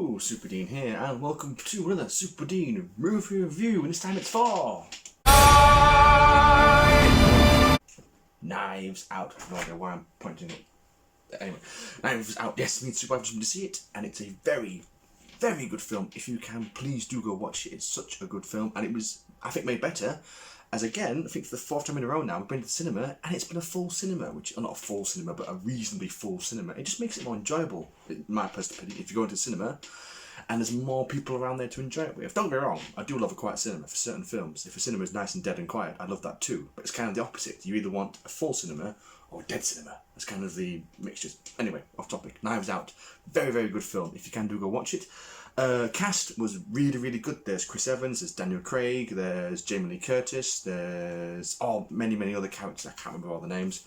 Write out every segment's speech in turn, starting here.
Hello, Superdean here, and welcome to another Superdean movie review, and this time it's for Knives Out. No idea why I'm pointing it. Anyway, Knives Out. Yes, me and Super, I've just been to see it, and it's a very, very good film. If you can, please do go watch it. It's such a good film, and it was, I think, made better. As again, I think for the fourth time in a row now, we've been to the cinema, and it's been a full cinema, which, not a full cinema, but a reasonably full cinema. It just makes it more enjoyable, in my personal opinion, if you go into the cinema, and there's more people around there to enjoy it with. Don't get me wrong, I do love a quiet cinema for certain films. If a cinema is nice and dead and quiet, I love that too. But it's kind of the opposite. You either want a full cinema or a dead cinema. That's kind of the mixtures. Anyway, off topic. Knives Out. Very, very good film. If you can, do go watch it. Cast was really, really good. There's Chris Evans, there's Daniel Craig, there's Jamie Lee Curtis, there's many, many other characters. I can't remember all the names.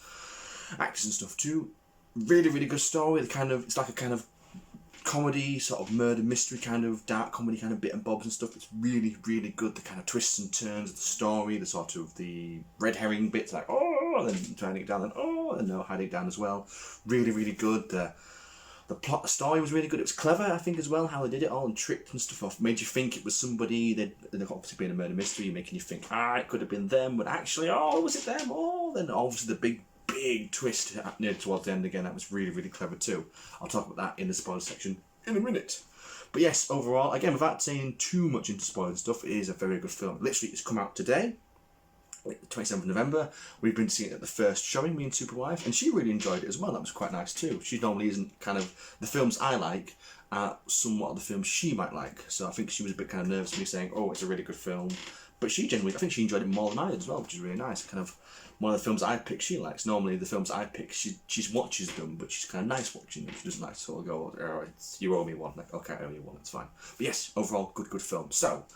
Actors and stuff too. Really, really good story. It's like a kind of comedy, sort of murder mystery, kind of dark comedy, kind of bit and bobs and stuff. It's really, really good. The kind of twists and turns of the story, the sort of the red herring bits, like and then trying to get down, and no, hiding it down as well. Really, really good. The plot, the story was really good. It was clever, I think, as well, how they did it all and tricked and stuff off. Made you think it was somebody. They're obviously being a murder mystery, making you think, it could have been them, but actually, was it them? Then obviously the big twist near towards the end again. That was really, really clever too. I'll talk about that in the spoiler section in a minute. But yes, overall, again, without saying too much into spoiler stuff, it is a very good film. Literally, it's come out today. The 27th of November, we've been seeing it at the first showing, me and Superwife, and she really enjoyed it as well. That was quite nice too. She normally isn't kind of the films I like, somewhat of the films she might like. So I think she was a bit kind of nervous of me saying, it's a really good film. But I think she enjoyed it more than I did as well, which is really nice. Kind of one of the films I pick, she likes. Normally the films I pick, she watches them, but she's kind of nice watching them. She doesn't like to sort of go, you owe me one. Like, okay, I owe you one, it's fine. But yes, overall, good film. So,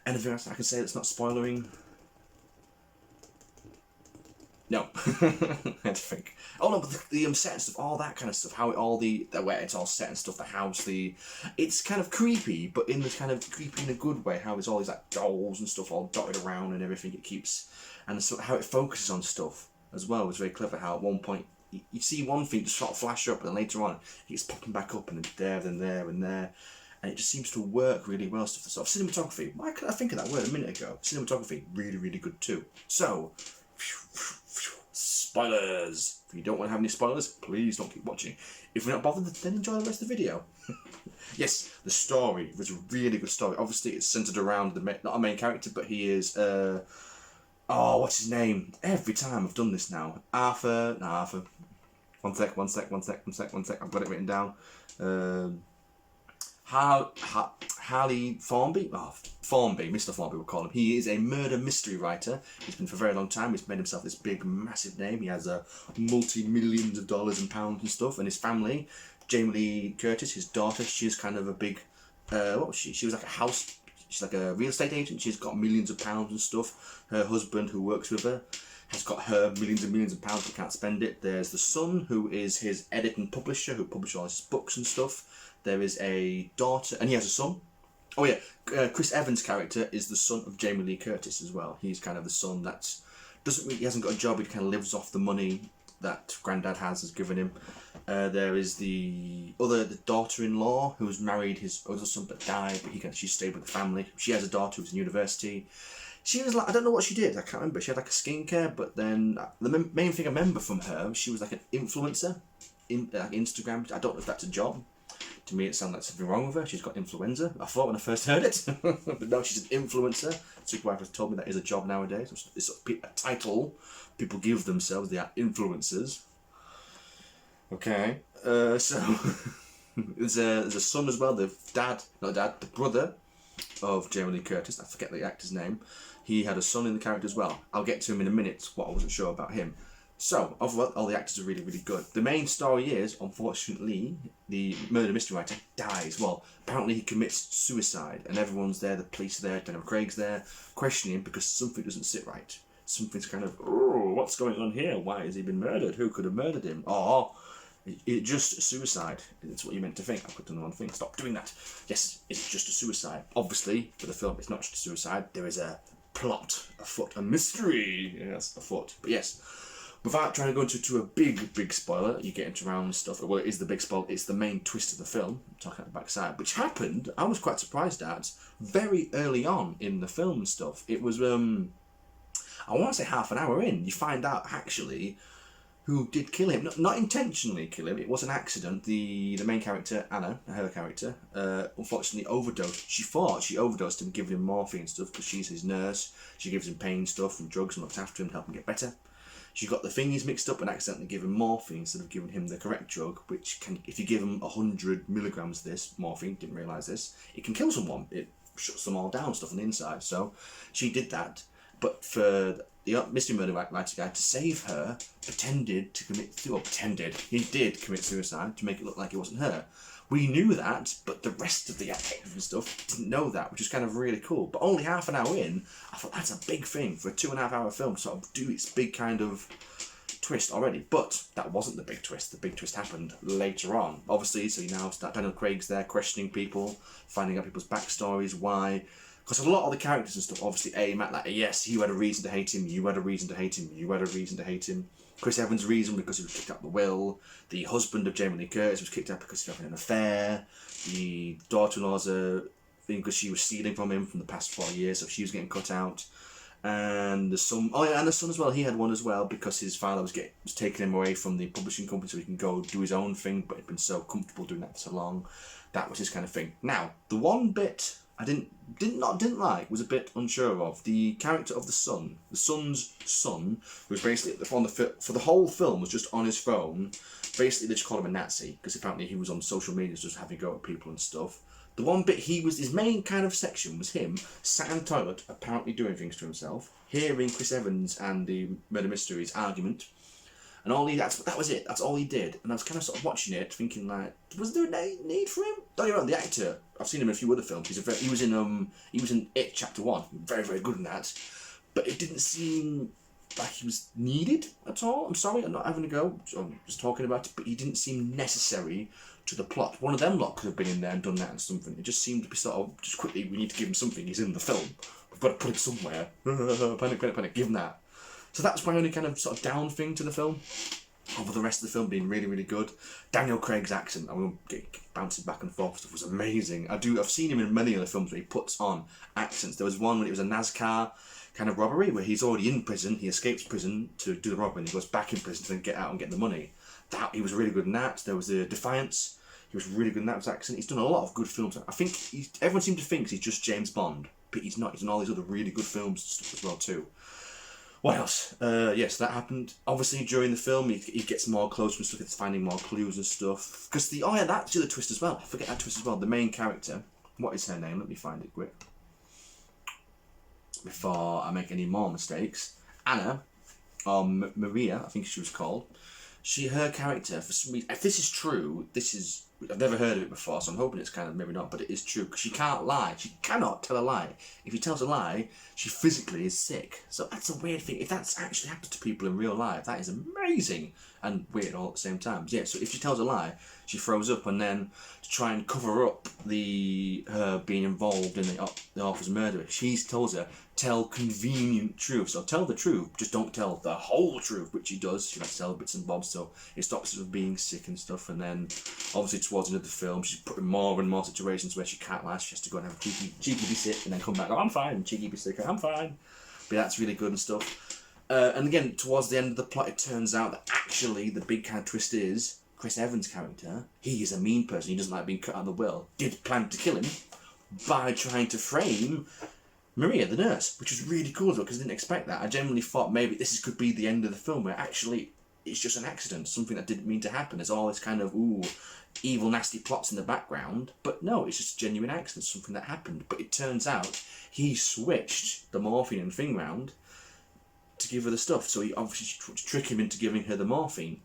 anything else I can say that's not spoiling? No, I had to think. Oh no, but the set and stuff, all that kind of stuff, how where it's all set and stuff, the house, it's kind of creepy, but in this kind of creepy in a good way. How it's all these like dolls and stuff all dotted around and everything it keeps, and so how it focuses on stuff as well was very clever. How at one point you see one thing just sort of flash up, and then later on it's popping back up, and then there and there. And it just seems to work really well. Stuff, the sort of cinematography. Why couldn't I think of that word a minute ago? Cinematography, really, really good too. So. Spoilers! If you don't want to have any spoilers, please don't keep watching. If you're not bothered, then enjoy the rest of the video. Yes, the story was a really good story. Obviously, it's centered around not a main character, but he is. What's his name? Every time I've done this now, Arthur. One sec. I've got it written down. Harley Formby? Formby, Mr. Formby we'll call him. He is a murder mystery writer. He's been for a very long time. He's made himself this big, massive name. He has multi-millions of dollars and pounds and stuff. And his family, Jamie Lee Curtis, his daughter, she's kind of a big, what was she? She was like she's like a real estate agent. She's got millions of pounds and stuff. Her husband, who works with her, has got her millions and millions of pounds but can't spend it. There's the son, who is his editor and publisher, who publishes all his books and stuff. There is a daughter, and he has a son. Oh yeah, Chris Evans' character is the son of Jamie Lee Curtis as well. He's kind of the son that he hasn't got a job. He kind of lives off the money that Granddad has given him. There is the daughter-in-law who's married his other son but died, but she stayed with the family. She has a daughter who's in university. She was like, I don't know what she did. I can't remember. She had like a skincare, but then the main thing I remember from her, she was like an influencer in Instagram. I don't know if that's a job. To me, it sounded like something wrong with her. She's got influenza. I thought when I first heard it. But no, she's an influencer. Superwife has told me that is a job nowadays. It's a title people give themselves. They are influencers. Okay. So, there's a son as well. The brother of Jamie Lee Curtis. I forget the actor's name. He had a son in the character as well. I'll get to him in a minute, what I wasn't sure about him. So, overall, all the actors are really, really good. The main story is, unfortunately, the murder mystery writer dies. Well, apparently he commits suicide, and everyone's there, the police are there, Daniel Craig's there, questioning him because something doesn't sit right. Something's kind of, what's going on here? Why has he been murdered? Who could have murdered him? It's just suicide. It's what you meant to think. I put on the wrong thing. Stop doing that. Yes, it's just a suicide. Obviously, for the film, it's not just a suicide. There is a plot afoot, a mystery, yes, afoot. But yes. without trying to go into a big spoiler, you get into around stuff. Well, it is the big spoiler. It's the main twist of the film. I'm talking at the backside, which happened. I was quite surprised at very early on in the film and stuff. It was I want to say half an hour in, you find out actually who did kill him. Not intentionally kill him. It was an accident. The main character, Anna, her character, unfortunately overdosed. She thought she overdosed him, giving him morphine and stuff because she's his nurse. She gives him pain stuff and drugs and looks after him to help him get better. She got the thingies mixed up and accidentally gave him morphine instead of giving him the correct drug, which can, if you give him 100 milligrams of this morphine, didn't realise this, it can kill someone. It shuts them all down, stuff on the inside. So she did that. But for the mystery murder writer guy to save her, pretended to he did commit suicide to make it look like it wasn't her. We knew that, but the rest of the detectives and stuff didn't know that, which was kind of really cool. But only half an hour in, I thought that's a big thing for a 2.5 hour film to sort of do its big kind of twist already. But that wasn't the big twist. The big twist happened later on. Obviously, so you now start Daniel Craig's there questioning people, finding out people's backstories, why. Because a lot of the characters and stuff obviously aim at like, yes, you had a reason to hate him, you had a reason to hate him, you had a reason to hate him. Chris Evans' reason because he was kicked out the will. The husband of Jamie Lee Curtis was kicked out because he was having an affair. The daughter-in-law's thing because she was stealing from him from the past 4 years, so she was getting cut out. And the son, and the son as well, he had one as well because his father was taking him away from the publishing company so he can go do his own thing, but he'd been so comfortable doing that for so long. That was his kind of thing. Now, the one bit I didn't like, was a bit unsure of. The character of the son, the son's son, who was basically for the whole film was just on his phone. Basically, they just called him a Nazi because apparently he was on social media just having a go at people and stuff. The one bit his main kind of section was him sat in the toilet, apparently doing things to himself, hearing Chris Evans and the murder mysteries argument. And that was it. That's all he did. And I was kind of sort of watching it, thinking like, was there a need for him? Don't get me wrong, the actor, I've seen him in a few other films. He was in It Chapter 1, very very good in that. But it didn't seem like he was needed at all. I'm sorry, I'm not having a go. I'm just talking about it, but he didn't seem necessary to the plot. One of them lot could have been in there and done that and something. It just seemed to be sort of just quickly. We need to give him something. He's in the film. We've got to put him somewhere. Panic! Give him that. So that's my only kind of sort of down thing to the film. Over the rest of the film being really, really good. Daniel Craig's accent, I won't get bouncing back and forth stuff, was amazing. I've seen him in many other films where he puts on accents. There was one when it was a NASCAR kind of robbery where he's already in prison, he escapes prison to do the robbery and he goes back in prison to then get out and get the money. He was really good in that. There was the Defiance, he was really good in that with his accent. He's done a lot of good films. I think everyone seems to think he's just James Bond, but he's not. He's in all these other really good films and stuff as well too. What else? Yes, that happened. Obviously, during the film, he gets more close and stuff. It's finding more clues and stuff. Because that's the other twist as well. I forget that twist as well. The main character. What is her name? Let me find it quick. Before I make any more mistakes. Anna, or Maria, I think she was called. Her character, for some reason, if this is true, I've never heard of it before, so I'm hoping it's kind of maybe not, but it is true, because she can't lie. She cannot tell a lie. If she tells a lie, she physically is sick. So that's a weird thing. If that's actually happens to people in real life, that is amazing and weird all at the same time. Yeah, so if she tells a lie, she throws up, and then to try and cover up her being involved in the author's murder, she tells her, tell convenient truth. So tell the truth, just don't tell the whole truth, which she does. She has to tell bits and bobs, so it stops her from being sick and stuff. And then, obviously, towards the end of the film, she's put in more and more situations where she can't lie. She has to go and have a cheeky be sick, and then come back, oh, I'm fine, and cheeky be sick, I'm fine. But that's really good and stuff. And again, towards the end of the plot, it turns out that actually the big kind of twist is Chris Evans' character, he is a mean person, he doesn't like being cut out of the will, did plan to kill him by trying to frame Maria, the nurse, which was really cool though, because I didn't expect that. I genuinely thought maybe could be the end of the film, where actually it's just an accident, something that didn't mean to happen. There's all this kind of, evil, nasty plots in the background, but no, it's just a genuine accident, something that happened. But it turns out he switched the morphine and thing round to give her the stuff, so he obviously tricked him into giving her the morphine.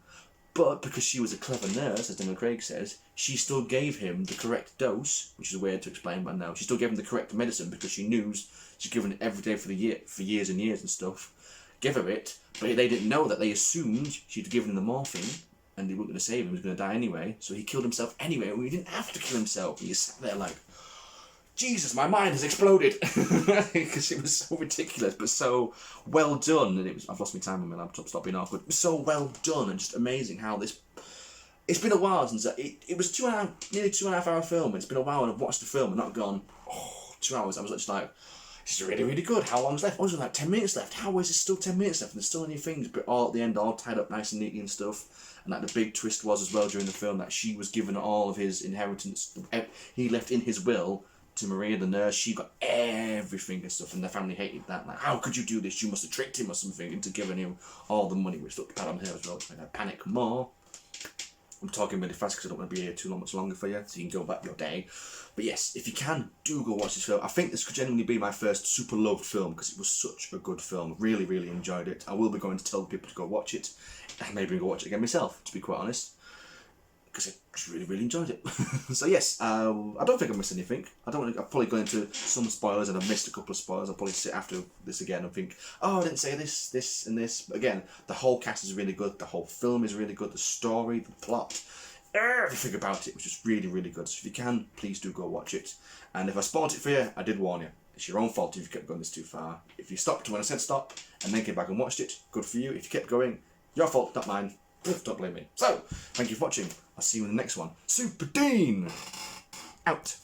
But because she was a clever nurse, as Daniel Craig says, she still gave him the correct dose, which is weird to explain by now. She still gave him the correct medicine because she knew she'd given it every day for years and years and stuff. Give her it, but they didn't know that. They assumed she'd given him the morphine, and they weren't going to save him. He was going to die anyway, so he killed himself anyway. And he didn't have to kill himself. He sat there like, Jesus, my mind has exploded because it was so ridiculous, but so well done. And it was, I've lost my time on my laptop, stop being awkward. It was so well done and just amazing how this. It's been a while since it was nearly 2.5 hour film. And it's been a while, and I've watched the film and not gone 2 hours. I was just like, this is really, really good. How long's left? Oh, there's like 10 minutes left. How is there still 10 minutes left? And there's still any things, but all at the end, all tied up nice and neatly and stuff. And like the big twist was as well during the film that she was given all of his inheritance. He left in his will to Maria the nurse. She got everything and stuff, and the family hated that. Like, how could you do this? You must have tricked him or something into giving him all the money, which looked bad on her as well. It's made her panic more. I'm talking really fast because I don't want to be here too much longer for you, so you can go back your day. But yes, if you can, do go watch this film. I think this could genuinely be my first super loved film because it was such a good film. Really, really enjoyed it. I will be going to tell people to go watch it, and maybe go watch it again myself, to be quite honest, because I just really, really enjoyed it. So yes, I don't think I missed anything. I've probably gone into some spoilers, and I've missed a couple of spoilers. I'll probably sit after this again and think, oh, I didn't say this, this, and this. But again, the whole cast is really good. The whole film is really good. The story, the plot, everything about it was just really, really good. So if you can, please do go watch it. And if I spoiled it for you, I did warn you. It's your own fault if you kept going this too far. If you stopped when I said stop, and then came back and watched it, good for you. If you kept going, your fault, not mine. Don't blame me. So, thank you for watching. I'll see you in the next one. Superdean! Out.